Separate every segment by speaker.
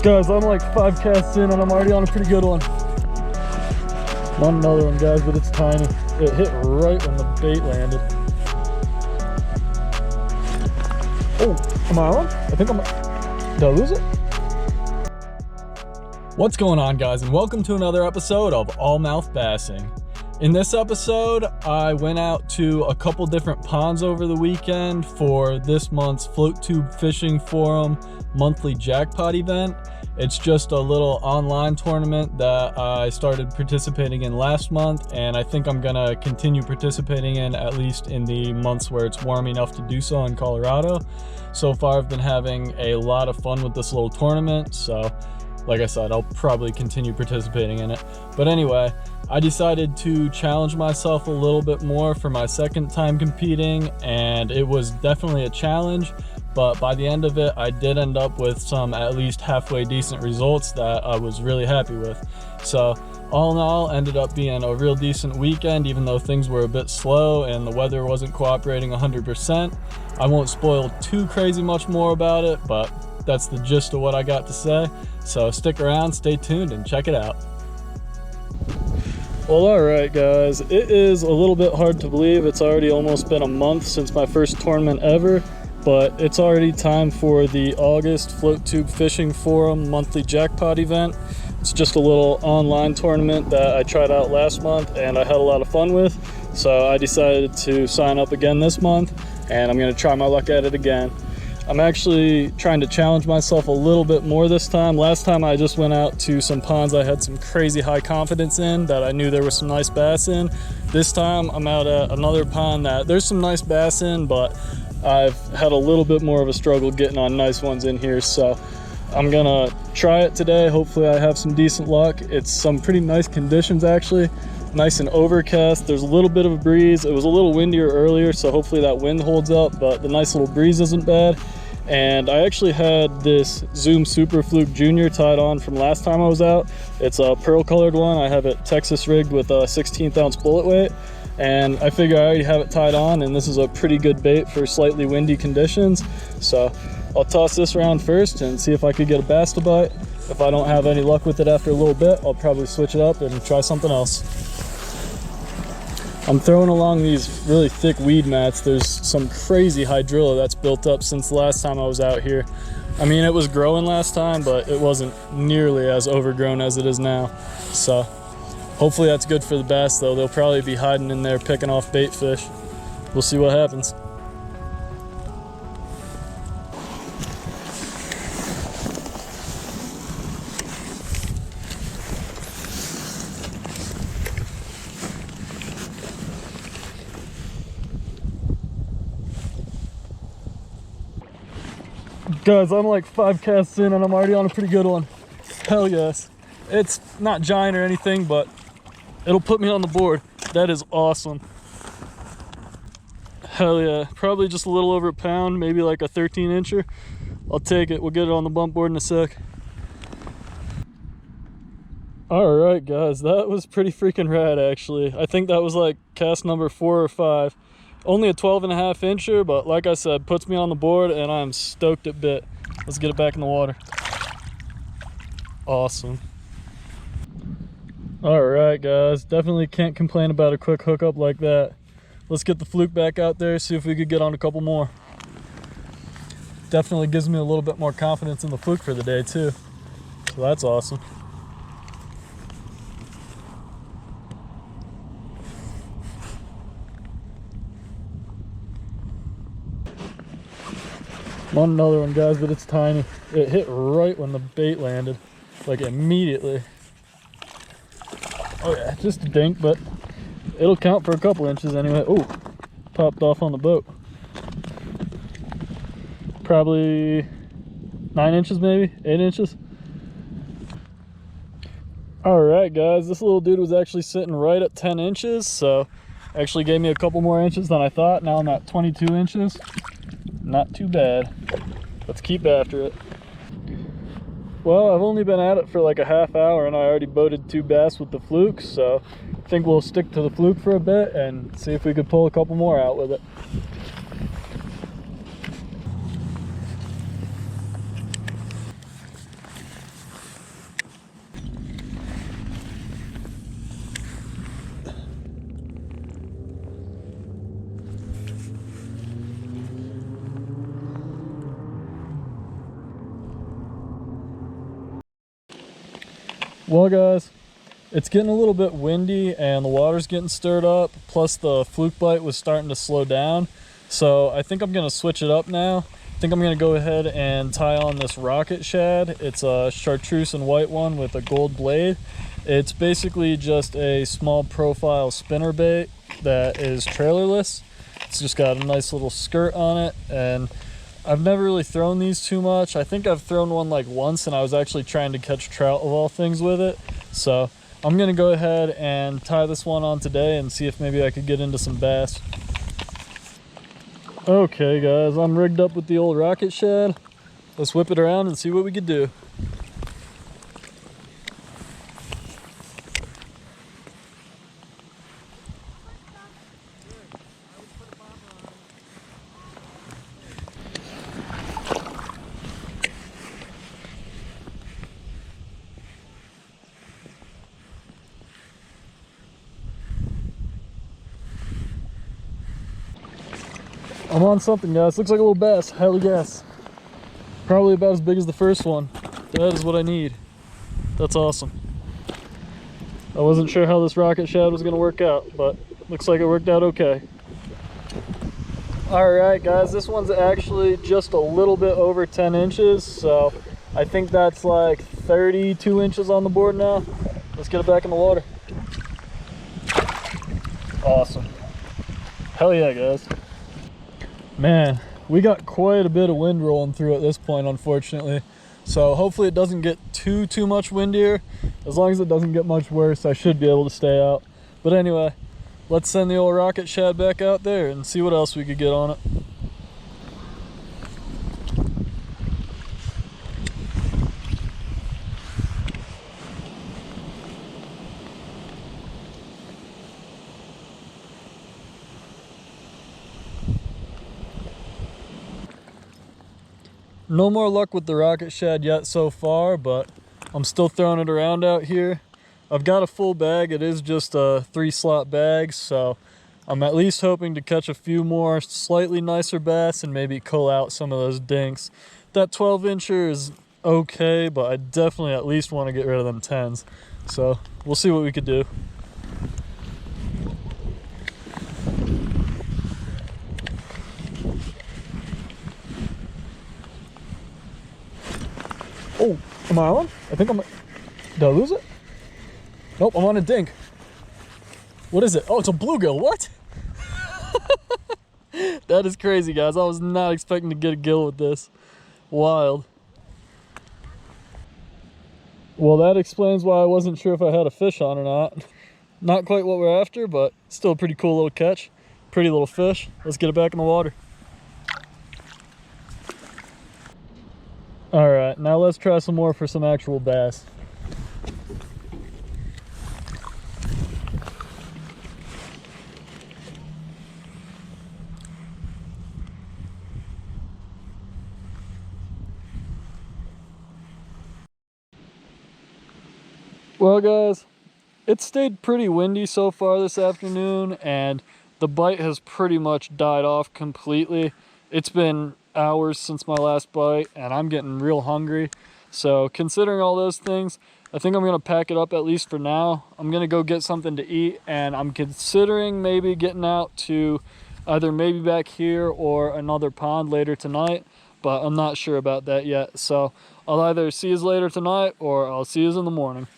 Speaker 1: Guys, I'm like 5 casts in and I'm already on a pretty good one. On another one, guys, but it's tiny. It hit right when the bait landed. Oh, am I on? I think did I lose it? What's going on, guys, and welcome to another episode of All Mouth Bassing. In this episode, I went out to a couple different ponds over the weekend for this month's Float Tube Fishing Forum monthly jackpot event. It's just a little online tournament that I started participating in last month, and I think I'm gonna continue participating in at least in the months where it's warm enough to do so in Colorado. So far, I've been having a lot of fun with this little tournament, so like I said, I'll probably continue participating in it. But anyway, I decided to challenge myself a little bit more for my second time competing, and it was definitely a challenge, but by the end of it, I did end up with some at least halfway decent results that I was really happy with. So all in all, ended up being a real decent weekend, even though things were a bit slow and the weather wasn't cooperating 100%. I won't spoil too crazy much more about it, but that's the gist of what I got to say. So stick around, stay tuned, and check it out. Well, alright guys, it is a little bit hard to believe it's already almost been a month since my first tournament ever, but it's already time for the August Float Tube Fishing Forum monthly jackpot event. It's just a little online tournament that I tried out last month and I had a lot of fun with, so I decided to sign up again this month, and I'm going to try my luck at it again. I'm actually trying to challenge myself a little bit more this time. Last time I just went out to some ponds I had some crazy high confidence in that I knew there was some nice bass in. This time I'm out at another pond that there's some nice bass in, but I've had a little bit more of a struggle getting on nice ones in here. So I'm gonna try it today. Hopefully I have some decent luck. It's some pretty nice conditions actually. Nice and overcast. There's a little bit of a breeze. It was a little windier earlier, so hopefully that wind holds up, but the nice little breeze isn't bad. And I actually had this Zoom Super Fluke Junior tied on from last time I was out. It's a pearl colored one. I have it Texas rigged with a 16th ounce bullet weight, and I figure I already have it tied on, and this is a pretty good bait for slightly windy conditions. So I'll toss this around first and see if I could get a bass to bite. If I don't have any luck with it after a little bit, I'll probably switch it up and try something else. I'm throwing along these really thick weed mats. There's some crazy hydrilla that's built up since the last time I was out here. I mean, it was growing last time, but it wasn't nearly as overgrown as it is now. So hopefully that's good for the bass though. They'll probably be hiding in there picking off bait fish. We'll see what happens. Guys, I'm like 5 casts in and I'm already on a pretty good one. Hell yes. It's not giant or anything, but it'll put me on the board. That is awesome. Hell yeah. Probably just a little over a pound, maybe like a 13-incher. I'll take it. We'll get it on the bump board in a sec. Alright guys, that was pretty freaking rad actually. I think that was like cast number 4 or 5. Only a 12.5-incher, but like I said, puts me on the board and I'm stoked it bit. Let's get it back in the water. Awesome. All right, guys, definitely can't complain about a quick hookup like that. Let's get the fluke back out there, see if we could get on a couple more. Definitely gives me a little bit more confidence in the fluke for the day too. So that's awesome. On another one, guys, but it's tiny. It hit right when the bait landed, like immediately. Oh yeah, just a dink, but it'll count for a couple inches anyway. Oh, popped off on the boat. Probably 9 inches, maybe 8 inches. All right, guys, this little dude was actually sitting right at 10 inches, so actually gave me a couple more inches than I thought. Now I'm at 22 inches. Not too bad. Let's keep after it. Well, I've only been at it for like a half hour and I already boated 2 bass with the fluke, so I think we'll stick to the fluke for a bit and see if we could pull a couple more out with it. Well guys, it's getting a little bit windy and the water's getting stirred up, plus the fluke bite was starting to slow down. So I think I'm gonna switch it up now. I think I'm gonna go ahead and tie on this rocket shad. It's a chartreuse and white one with a gold blade. It's basically just a small profile spinner bait that is trailerless. It's just got a nice little skirt on it, and I've never really thrown these too much. I think I've thrown one like once, and I was actually trying to catch trout of all things with it. So I'm gonna go ahead and tie this one on today and see if maybe I could get into some bass. Okay guys, I'm rigged up with the old rocket shad. Let's whip it around and see what we could do. I'm on something, guys. Looks like a little bass. Hell yes. Probably about as big as the first one. That is what I need. That's awesome. I wasn't sure how this rocket shad was going to work out, but looks like it worked out okay. Alright guys, this one's actually just a little bit over 10 inches, so I think that's like 32 inches on the board now. Let's get it back in the water. Awesome. Hell yeah, guys. Man, we got quite a bit of wind rolling through at this point, unfortunately. So hopefully it doesn't get too much windier. As long as it doesn't get much worse, I should be able to stay out. But anyway, let's send the old rocket shad back out there and see what else we could get on it. No more luck with the rocket shad yet so far, but I'm still throwing it around out here. I've got a full bag. It is just a 3-slot bag, so I'm at least hoping to catch a few more slightly nicer bass and maybe cull out some of those dinks. That 12-incher is okay, but I definitely at least want to get rid of them 10s. So we'll see what we could do. Oh, am I on? I think did I lose it? Nope, I'm on a dink. What is it? Oh, it's a bluegill. What? That is crazy, guys. I was not expecting to get a gill with this. Wild. Well, that explains why I wasn't sure if I had a fish on or not. Not quite what we're after, but still a pretty cool little catch. Pretty little fish. Let's get it back in the water. All right, now let's try some more for some actual bass. Well guys, it stayed pretty windy so far this afternoon, and the bite has pretty much died off completely. It's been hours since my last bite and I'm getting real hungry. So considering all those things, I think I'm gonna pack it up at least for now. I'm gonna go get something to eat, and I'm considering maybe getting out to either maybe back here or another pond later tonight, but I'm not sure about that yet. So I'll either see you later tonight or I'll see you in the morning.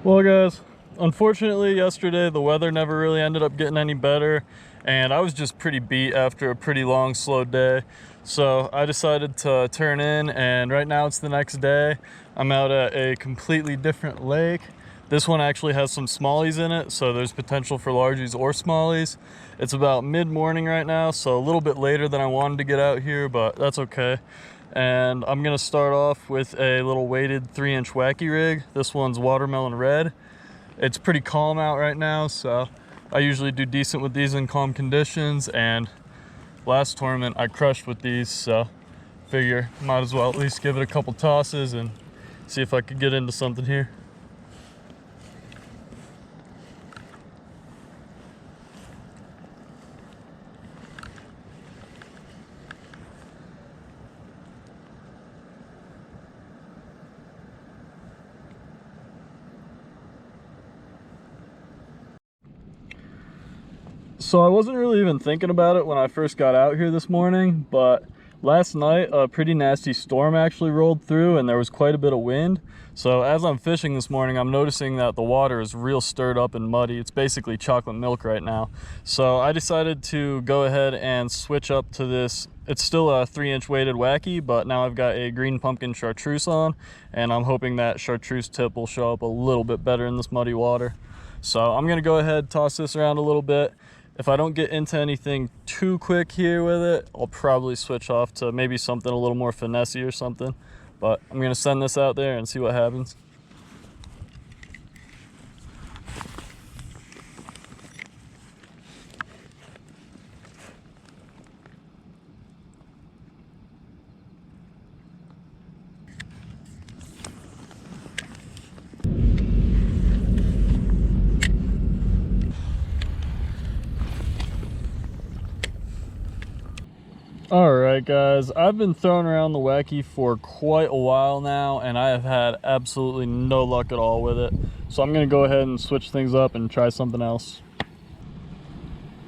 Speaker 1: Well guys, unfortunately yesterday the weather never really ended up getting any better, and I was just pretty beat after a pretty long slow day. So I decided to turn in, and right now it's the next day. I'm out at a completely different lake. This one actually has some smallies in it, so there's potential for largies or smallies. It's about mid-morning right now, so a little bit later than I wanted to get out here, but that's okay. And I'm gonna start off with a little weighted 3-inch wacky rig. This one's watermelon red. It's pretty calm out right now, so I usually do decent with these in calm conditions, and last tournament I crushed with these, so figure might as well at least give it a couple tosses and see if I could get into something here. So I wasn't really even thinking about it when I first got out here this morning, but last night a pretty nasty storm actually rolled through and there was quite a bit of wind. So as I'm fishing this morning, I'm noticing that the water is real stirred up and muddy. It's basically chocolate milk right now. So I decided to go ahead and switch up to this. It's still a 3-inch weighted wacky, but now I've got a green pumpkin chartreuse on, and I'm hoping that chartreuse tip will show up a little bit better in this muddy water. So I'm gonna go ahead, toss this around a little bit. If I don't get into anything too quick here with it, I'll probably switch off to maybe something a little more finessey or something. But I'm gonna send this out there and see what happens. Alright guys, I've been throwing around the wacky for quite a while now and I have had absolutely no luck at all with it. So I'm going to go ahead and switch things up and try something else.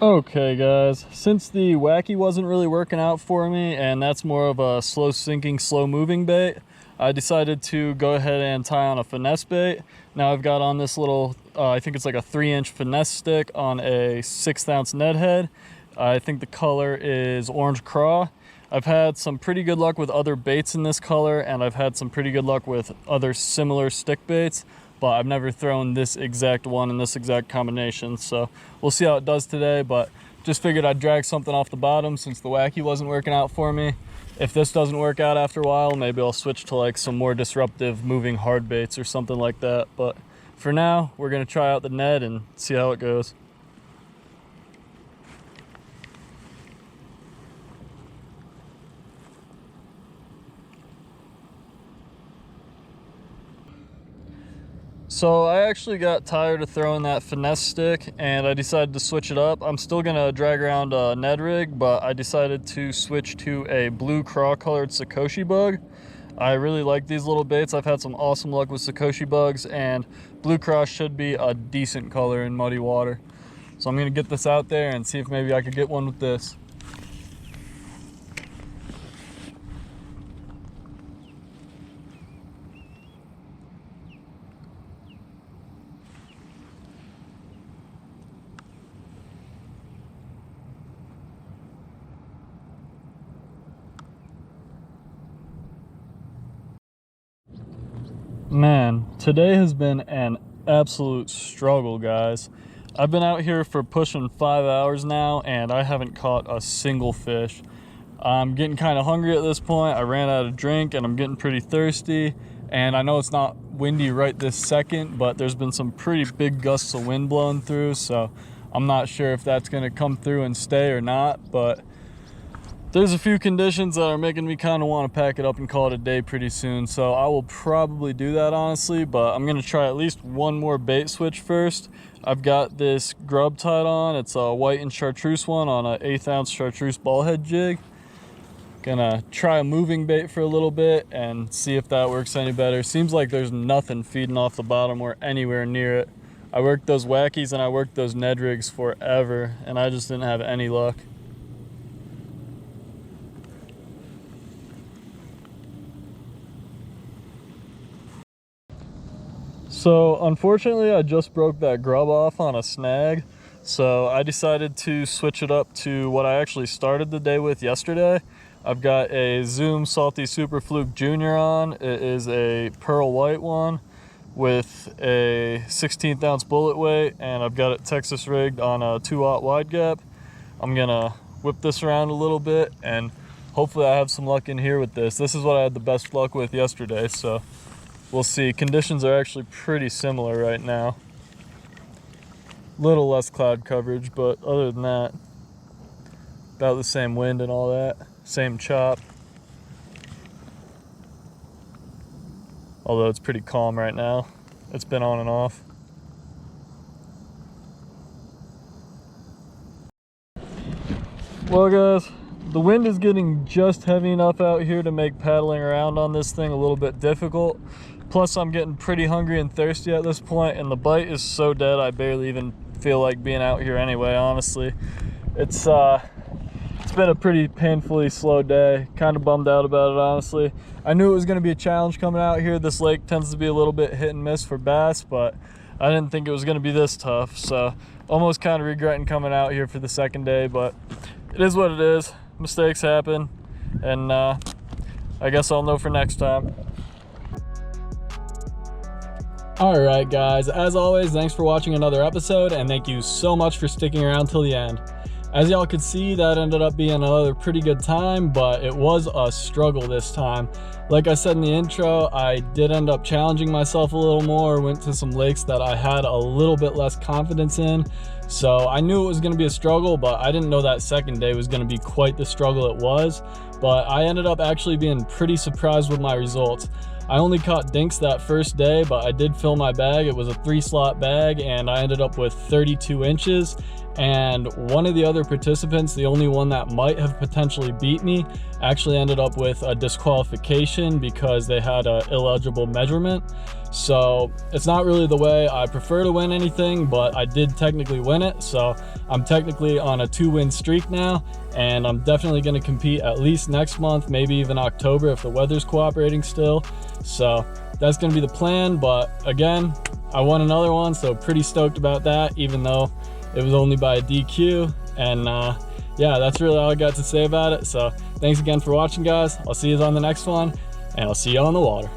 Speaker 1: Okay guys, since the wacky wasn't really working out for me and that's more of a slow sinking, slow moving bait, I decided to go ahead and tie on a finesse bait. Now I've got on this little, I think it's like a 3-inch finesse stick on a 1/6 ounce Ned head. I think the color is orange craw. I've had some pretty good luck with other baits in this color, and I've had some pretty good luck with other similar stick baits, but I've never thrown this exact one in this exact combination. So we'll see how it does today, but just figured I'd drag something off the bottom since the wacky wasn't working out for me. If this doesn't work out after a while, maybe I'll switch to like some more disruptive moving hard baits or something like that. But for now, we're gonna try out the Ned and see how it goes. So I actually got tired of throwing that finesse stick and I decided to switch it up. I'm still gonna drag around a Ned rig, but I decided to switch to a blue craw colored Sakoshi bug. I really like these little baits. I've had some awesome luck with Sakoshi bugs, and blue craw should be a decent color in muddy water. So I'm gonna get this out there and see if maybe I could get one with this. Man, today has been an absolute struggle, guys. I've been out here for pushing 5 hours now and I haven't caught a single fish. I'm getting kind of hungry at this point. I ran out of drink and I'm getting pretty thirsty, and I know it's not windy right this second, but there's been some pretty big gusts of wind blowing through, so I'm not sure if that's going to come through and stay or not, but there's a few conditions that are making me kind of want to pack it up and call it a day pretty soon. So I will probably do that, honestly, but I'm going to try at least one more bait switch first. I've got this grub tied on. It's a white and chartreuse one on a 1/8 ounce chartreuse ball head jig. Gonna try a moving bait for a little bit and see if that works any better. Seems like there's nothing feeding off the bottom or anywhere near it. I worked those wackies and I worked those Ned rigs forever and I just didn't have any luck. So unfortunately I just broke that grub off on a snag, so I decided to switch it up to what I actually started the day with yesterday. I've got a Zoom Salty Super Fluke Junior on. It is a pearl white one with a 1/16 ounce bullet weight, and I've got it Texas rigged on a 2/0 wide gap. I'm gonna whip this around a little bit and hopefully I have some luck in here with this. This is what I had the best luck with yesterday, so we'll see. Conditions are actually pretty similar right now. Little less cloud coverage, but other than that, about the same wind and all that. Same chop. Although it's pretty calm right now. It's been on and off. Well guys, the wind is getting just heavy enough out here to make paddling around on this thing a little bit difficult. Plus I'm getting pretty hungry and thirsty at this point, and the bite is so dead I barely even feel like being out here anyway, honestly. It's been a pretty painfully slow day. Kind of bummed out about it, honestly. I knew it was going to be a challenge coming out here. This lake tends to be a little bit hit and miss for bass, but I didn't think it was going to be this tough. So almost kind of regretting coming out here for the second day, but it is what it is. Mistakes happen, and I guess I'll know for next time. All right, guys, as always, thanks for watching another episode, and thank you so much for sticking around till the end. As y'all could see, that ended up being another pretty good time, but it was a struggle this time. Like I said in the intro, I did end up challenging myself a little more, went to some lakes that I had a little bit less confidence in. So I knew it was going to be a struggle, but I didn't know that second day was going to be quite the struggle it was. But I ended up actually being pretty surprised with my results. I only caught dinks that first day, but I did fill my bag. It was a 3-slot bag, and I ended up with 32 inches. And one of the other participants, the only one that might have potentially beat me, actually ended up with a disqualification because they had an illegible measurement. So it's not really the way I prefer to win anything, but I did technically win it. So I'm technically on a 2-win streak now, and I'm definitely going to compete at least next month, maybe even October if the weather's cooperating still. So that's going to be the plan. But again, I won another one, so pretty stoked about that, even though it was only by a DQ. And yeah, that's really all I got to say about it. So thanks again for watching, guys. I'll see you on the next one, and I'll see you on the water.